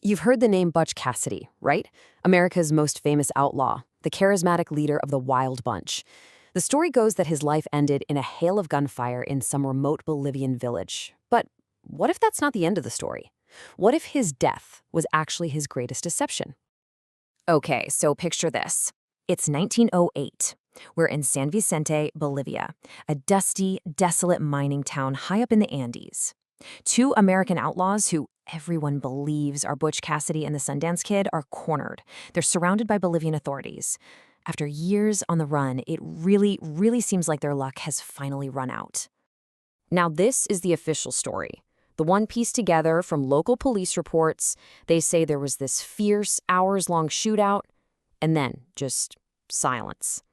You've heard the name Butch Cassidy, right? America's most famous outlaw, the charismatic leader of the Wild Bunch. The story goes that his life ended in a hail of gunfire in some remote Bolivian village. But what if that's not the end of the story? What if his death was actually his greatest deception? Okay, so picture this. It's 1908. We're in San Vicente, Bolivia, a dusty, desolate mining town high up in the Andes. Two American outlaws who everyone believes are Butch Cassidy and the Sundance Kid are cornered. They're surrounded by Bolivian authorities. After years on the run, it really seems like their luck has finally run out. Now, this is the official story. The one pieced together from local police reports. They say there was this fierce, hours-long shootout, and then just silence.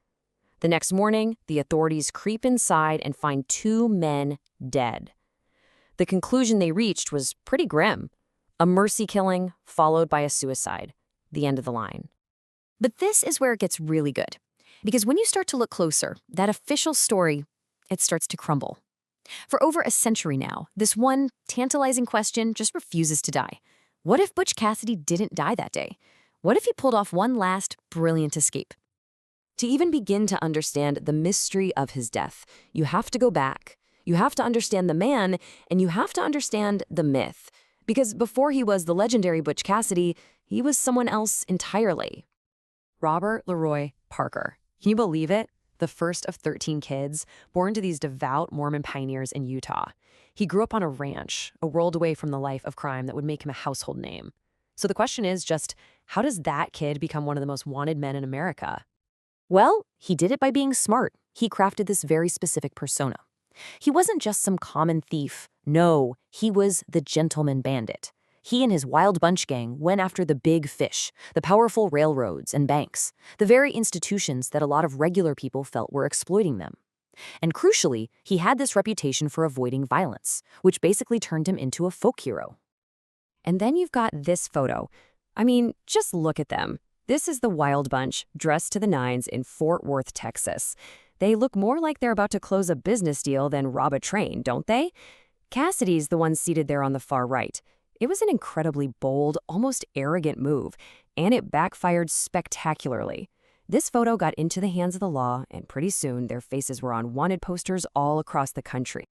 The next morning, the authorities creep inside and find two men dead. The conclusion they reached was pretty grim. A mercy killing followed by a suicide. The end of the line. But this is where it gets really good. Because when you start to look closer, that official story, it starts to crumble. For over a century now, this one tantalizing question just refuses to die. What if Butch Cassidy didn't die that day? What if he pulled off one last brilliant escape? To even begin to understand the mystery of his death, you have to go back. You have to understand the man, and you have to understand the myth. Because before he was the legendary Butch Cassidy, he was someone else entirely. Robert Leroy Parker. Can you believe it? The first of 13 kids, born to these devout Mormon pioneers in Utah. He grew up on a ranch, a world away from the life of crime that would make him a household name. So the question is just, how does that kid become one of the most wanted men in America? Well, he did it by being smart. He crafted this very specific persona. He wasn't just some common thief. No, he was the gentleman bandit. He and his Wild Bunch gang went after the big fish, the powerful railroads and banks, the very institutions that a lot of regular people felt were exploiting them. And crucially, he had this reputation for avoiding violence, which basically turned him into a folk hero. And then you've got this photo. I mean, just look at them. This is the Wild Bunch, dressed to the nines in Fort Worth, Texas. They look more like they're about to close a business deal than rob a train, don't they? Cassidy's the one seated there on the far right. It was an incredibly bold, almost arrogant move, and it backfired spectacularly. This photo got into the hands of the law, and pretty soon their faces were on wanted posters all across the country.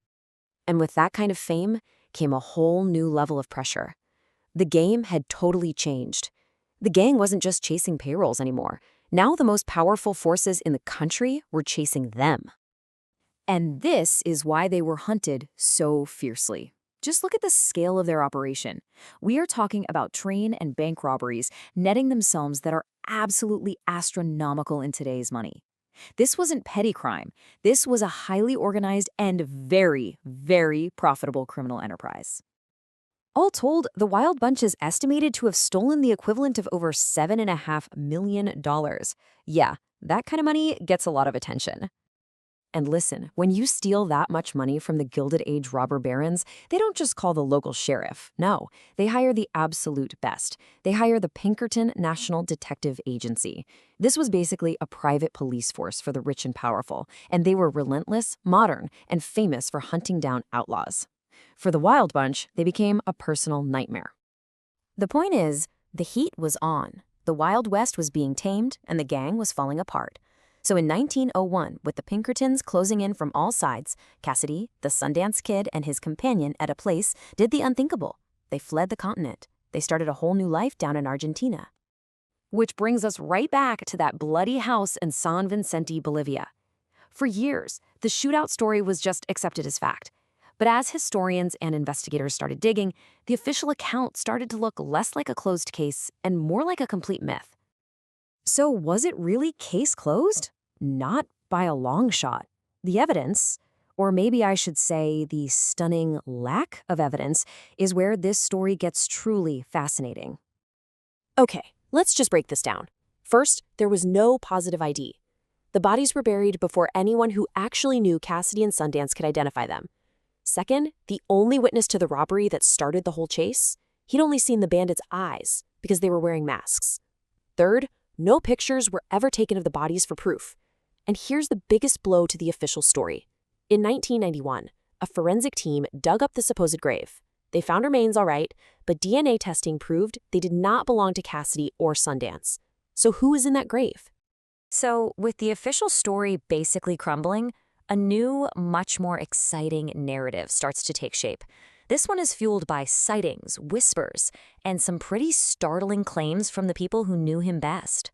And with that kind of fame came a whole new level of pressure. The game had totally changed. The gang wasn't just chasing payrolls anymore. Now the most powerful forces in the country were chasing them. And this is why they were hunted so fiercely. Just look at the scale of their operation. We are talking about train and bank robberies, netting them sums that are absolutely astronomical in today's money. This wasn't petty crime. This was a highly organized and very profitable criminal enterprise. All told, the Wild Bunch is estimated to have stolen the equivalent of over $7.5 million. Yeah, that kind of money gets a lot of attention. And listen, when you steal that much money from the Gilded Age robber barons, they don't just call the local sheriff. No, they hire the absolute best. They hire the Pinkerton Detective Agency. This was basically a private police force for the rich and powerful, and they were relentless, modern, and famous for hunting down outlaws. For the Wild Bunch, they became a personal nightmare. The point is, the heat was on. The Wild West was being tamed, and the gang was falling apart. So in 1901, with the Pinkertons closing in from all sides, Cassidy, the Sundance Kid, and his companion Etta Place did the unthinkable. They fled the continent. They started a whole new life down in Argentina. Which brings us right back to that bloody house in San Vicente, Bolivia. For years, the shootout story was just accepted as fact. But as historians and investigators started digging, the official account started to look less like a closed case and more like a complete myth. So was it really case closed? Not by a long shot. The evidence, or maybe I should say the stunning lack of evidence, is where this story gets truly fascinating. Okay, let's just break this down. First, there was no positive ID. The bodies were buried before anyone who actually knew Cassidy and Sundance could identify them. Second, the only witness to the robbery that started the whole chase, he'd only seen the bandits' eyes because they were wearing masks. Third, no pictures were ever taken of the bodies for proof. And here's the biggest blow to the official story. In 1991, a forensic team dug up the supposed grave. They found remains all right, but DNA testing proved they did not belong to Cassidy or Sundance. So who is in that grave? So, with the official story basically crumbling, a new, much more exciting narrative starts to take shape. This one is fueled by sightings, whispers, and some pretty startling claims from the people who knew him best.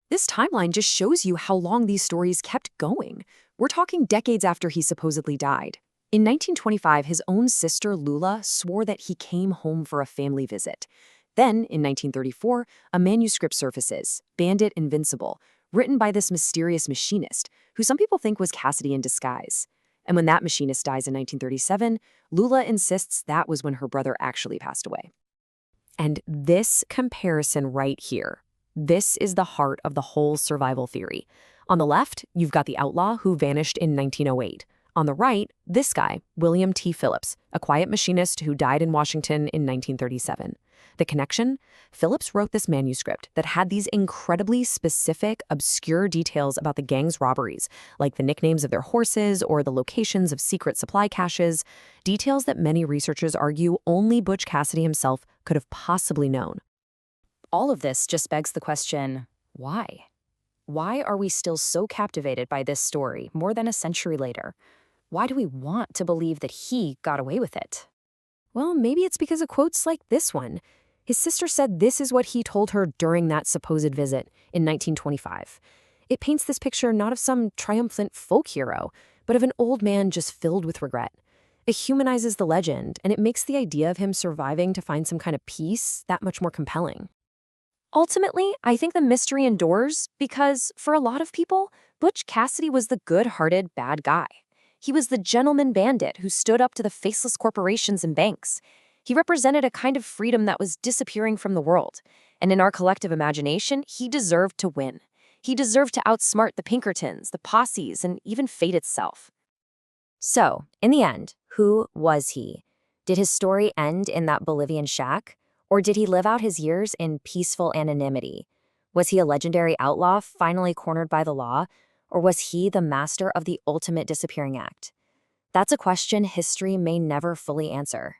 This timeline just shows you how long these stories kept going. We're talking decades after he supposedly died. In 1925, his own sister Lula swore that he came home for a family visit. Then, in 1934, a manuscript surfaces, Bandit Invincible, written by this mysterious machinist, who some people think was Cassidy in disguise. And when that machinist dies in 1937, Lula insists that was when her brother actually passed away. And this comparison right here, this is the heart of the whole survival theory. On the left, you've got the outlaw who vanished in 1908. On the right, this guy, William T. Phillips, a quiet machinist who died in Washington in 1937. The connection? Phillips wrote this manuscript that had these incredibly specific, obscure details about the gang's robberies, like the nicknames of their horses or the locations of secret supply caches, details that many researchers argue only Butch Cassidy himself could have possibly known. All of this just begs the question, why? Why are we still so captivated by this story more than a century later? Why do we want to believe that he got away with it? Well, maybe it's because of quotes like this one. His sister said this is what he told her during that supposed visit in 1925. It paints this picture not of some triumphant folk hero, but of an old man just filled with regret. It humanizes the legend, and it makes the idea of him surviving to find some kind of peace that much more compelling. Ultimately, I think the mystery endures because, for a lot of people, Butch Cassidy was the good-hearted bad guy. He was the gentleman bandit who stood up to the faceless corporations and banks. He represented a kind of freedom that was disappearing from the world. And in our collective imagination, he deserved to win. He deserved to outsmart the Pinkertons, the posses, and even fate itself. So, in the end, who was he? Did his story end in that Bolivian shack? Or did he live out his years in peaceful anonymity? Was he a legendary outlaw finally cornered by the law? Or was he the master of the ultimate disappearing act? That's a question history may never fully answer.